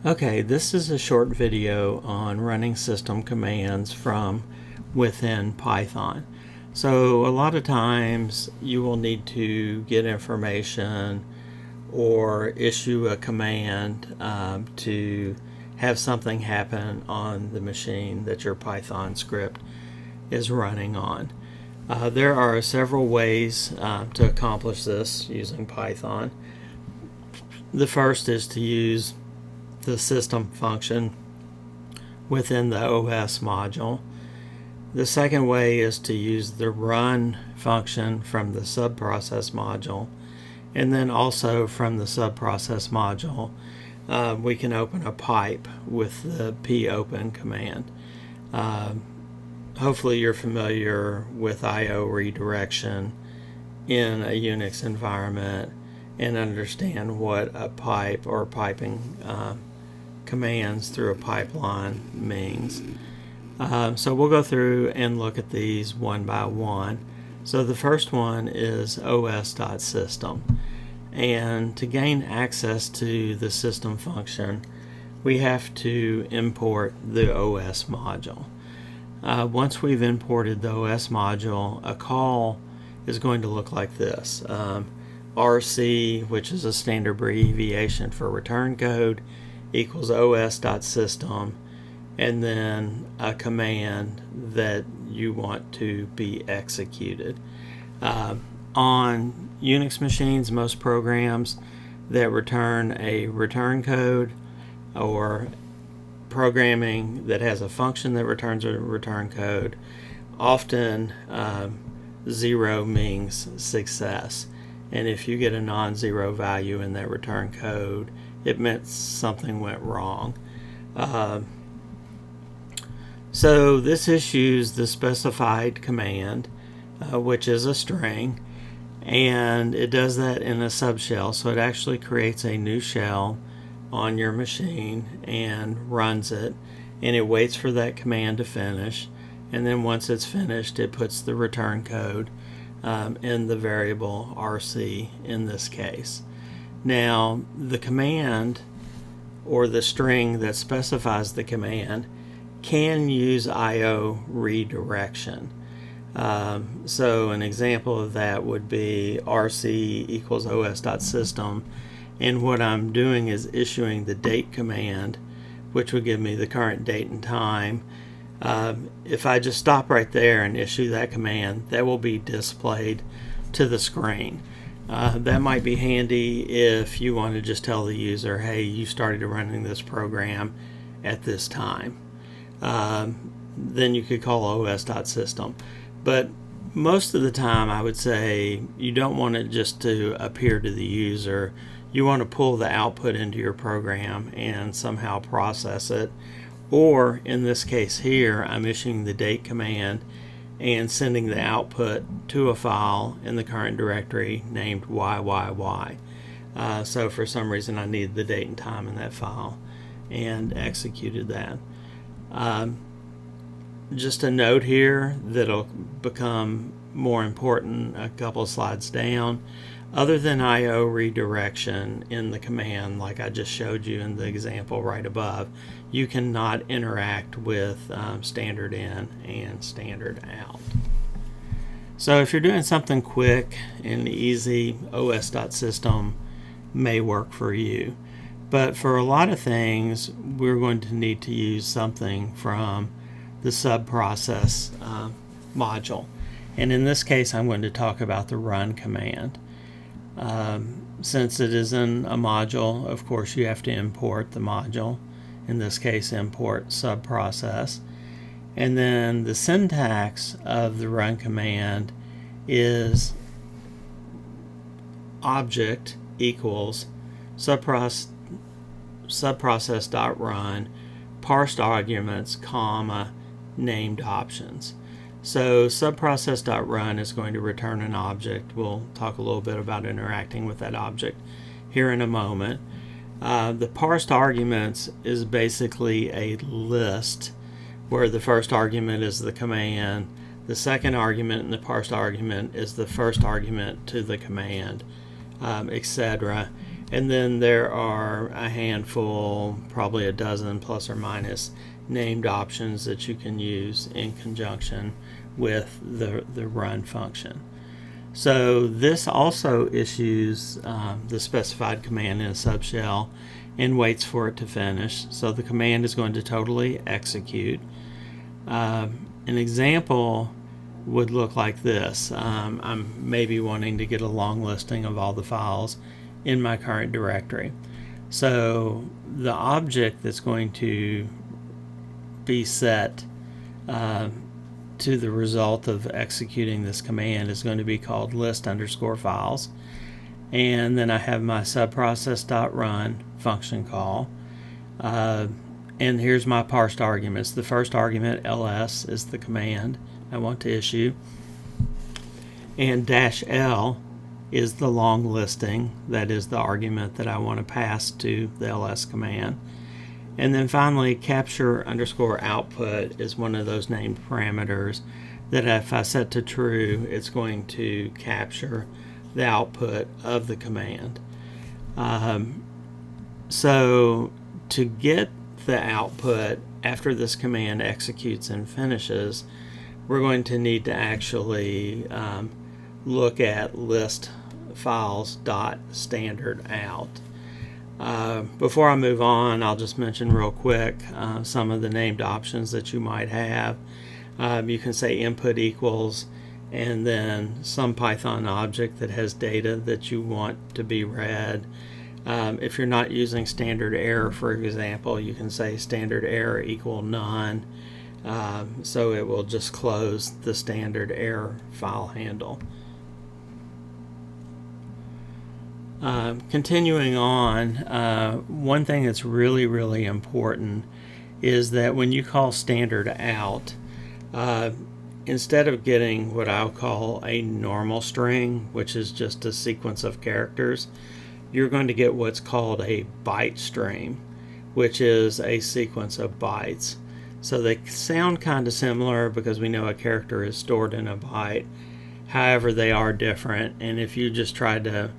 Okay, this is a short video on running system commands from within Python. So a lot of times you will need to get information or issue a command to have something happen on the machine that your Python script is running on. There are several ways to accomplish this using Python. The first is to use the system function within the OS module. The second way is to use the run function from the subprocess module, and then also from the subprocess module we can open a pipe with the popen command. Hopefully you're familiar with I/O redirection in a Unix environment and understand what a pipe or piping commands through a pipeline means. So we'll go through and look at these one by one. So the first one is os.system, and to gain access to the system function we have to import the OS module. Once we've imported the OS module, a call is going to look like this. RC, which is a standard abbreviation for return code, equals os.system, and then a command that you want to be executed. On Unix machines, most programs that return a return code or programming that has a function that returns a return code, often 0 means success. And if you get a non-zero value in that return code, it meant something went wrong. So this issues the specified command, which is a string, and it does that in a subshell. So it actually creates a new shell on your machine and runs it, and it waits for that command to finish, and then once it's finished it puts the return code in the variable RC in this case. Now the command or the string that specifies the command can use I/O redirection. So an example of that would be RC equals os.system, and what I'm doing is issuing the date command, which would give me the current date and time. If I just stop right there and issue that command, that will be displayed to the screen. That might be handy if you want to just tell the user, hey, you started running this program at this time. Then you could call os.system. But most of the time I would say you don't want it just to appear to the user. You want to pull the output into your program and somehow process it. Or in this case here, I'm issuing the date command and sending the output to a file in the current directory named YYY. So for some reason I needed the date and time in that file and executed that. Just a note here that'll become more important a couple of slides down. Other than I/O redirection in the command, like I just showed you in the example right above, you cannot interact with standard in and standard out. So if you're doing something quick and easy, os.system may work for you. But for a lot of things, we're going to need to use something from the subprocess module. And in this case, I'm going to talk about the run command. Since it is in a module, of course you have to import the module. In this case, import subprocess. And then the syntax of the run command is object equals subprocess.run parsed arguments, comma, named options. So subprocess.run is going to return an object. We'll talk a little bit about interacting with that object here in a moment. The parsed arguments is basically a list where the first argument is the command, the second argument in the parsed argument is the first argument to the command, etc. And then there are a handful, probably a dozen plus or minus, named options that you can use in conjunction with the run function. So this also issues the specified command in a subshell and waits for it to finish. So the command is going to totally execute. An example would look like this. I'm maybe wanting to get a long listing of all the files in my current directory. So the object that's going to be set to the result of executing this command is going to be called list_files. And then I have my subprocess.run function call. And here's my parsed arguments. The first argument, ls, is the command I want to issue. And -l is the long listing, that is the argument that I want to pass to the ls command. And then finally, capture_output is one of those named parameters that if I set to true, it's going to capture the output of the command. So to get the output after this command executes and finishes, we're going to need to actually look at list files.standardout. Before I move on, I'll just mention real quick some of the named options that you might have. You can say input equals and then some Python object that has data that you want to be read. If you're not using standard error, for example, you can say standard error equal none. So it will just close the standard error file handle. Continuing on, one thing that's really important is that when you call standard out, instead of getting what I'll call a normal string, which is just a sequence of characters, you're going to get what's called a byte string, which is a sequence of bytes. So they sound kind of similar because we know a character is stored in a byte. However, they are different, and if you just try to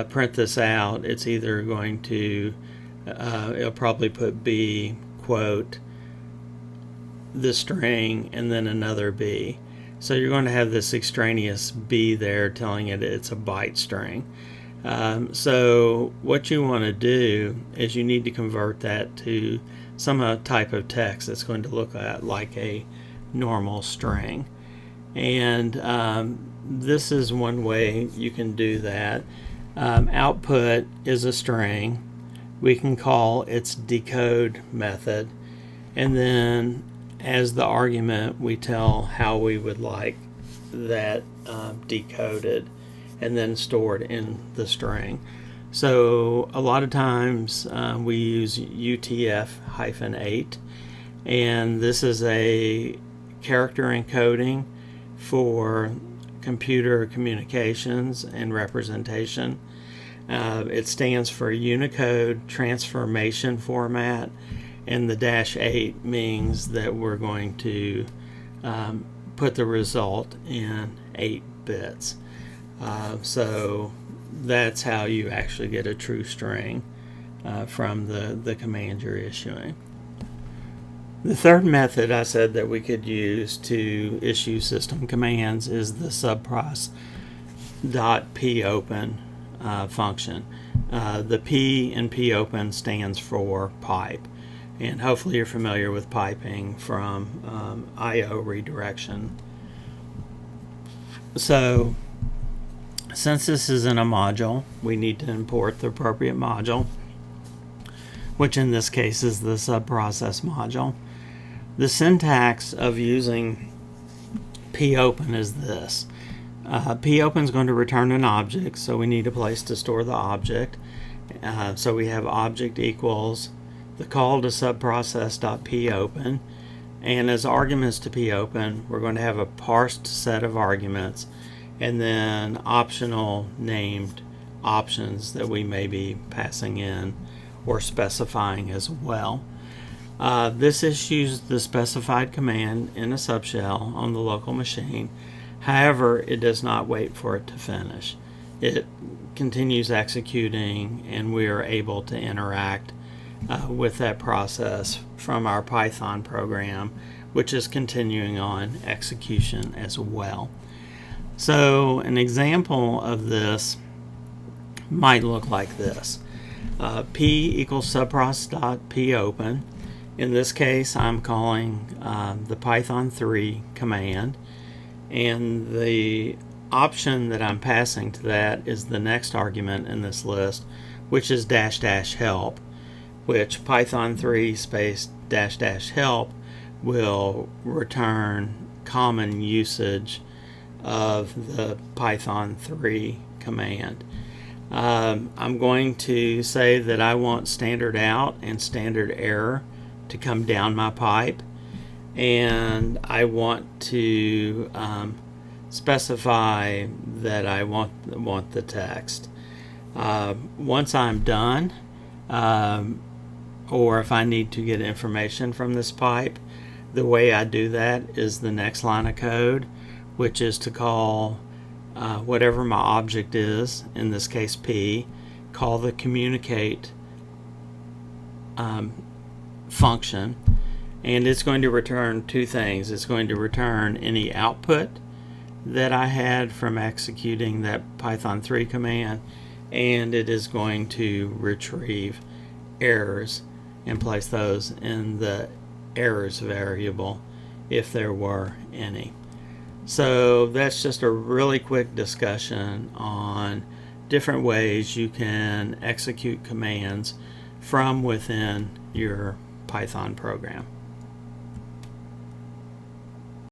print this out, it's either going to it'll probably put B quote the string and then another B, so you're going to have this extraneous B there telling it it's a byte string. So what you want to do is you need to convert that to some type of text that's going to look like a normal string, and this is one way you can do that. Output is a string. We can call its decode method, and then as the argument we tell how we would like that decoded and then stored in the string. So a lot of times we use UTF-8, and this is a character encoding for computer communications and representation. It stands for Unicode Transformation Format, and the -8 means that we're going to put the result in 8 bits. So that's how you actually get a true string from the command you're issuing. The third method I said that we could use to issue system commands is the subproc.popen function. The P in popen stands for pipe, and hopefully you're familiar with piping from I/O redirection. So since this is in a module, we need to import the appropriate module, which in this case is the subprocess module. The syntax of using popen is this. Popen is going to return an object, so we need a place to store the object. So we have object equals the call to subprocess.popen, and as arguments to popen, we're going to have a parsed set of arguments and then optional named options that we may be passing in or specifying as well. This issues the specified command in a subshell on the local machine. However, it does not wait for it to finish. it continues executing, and we are able to interact with that process from our Python program, which is continuing on execution as well. So an example of this might look like this. P equals subprocess.popen. In this case, I'm calling the Python 3 command, and the option that I'm passing to that is the next argument in this list, which is --help, which Python 3 space --help will return common usage of the Python 3 command. I'm going to say that I want standard out and standard error to come down my pipe, and I want to specify that I want the text. Once I'm done, or if I need to get information from this pipe, the way I do that is the next line of code, which is to call whatever my object is, in this case P, call the communicate function, and it's going to return two things. It's going to return any output that I had from executing that Python 3 command, and it is going to retrieve errors and place those in the errors variable if there were any. So that's just a really quick discussion on different ways you can execute commands from within your Python program.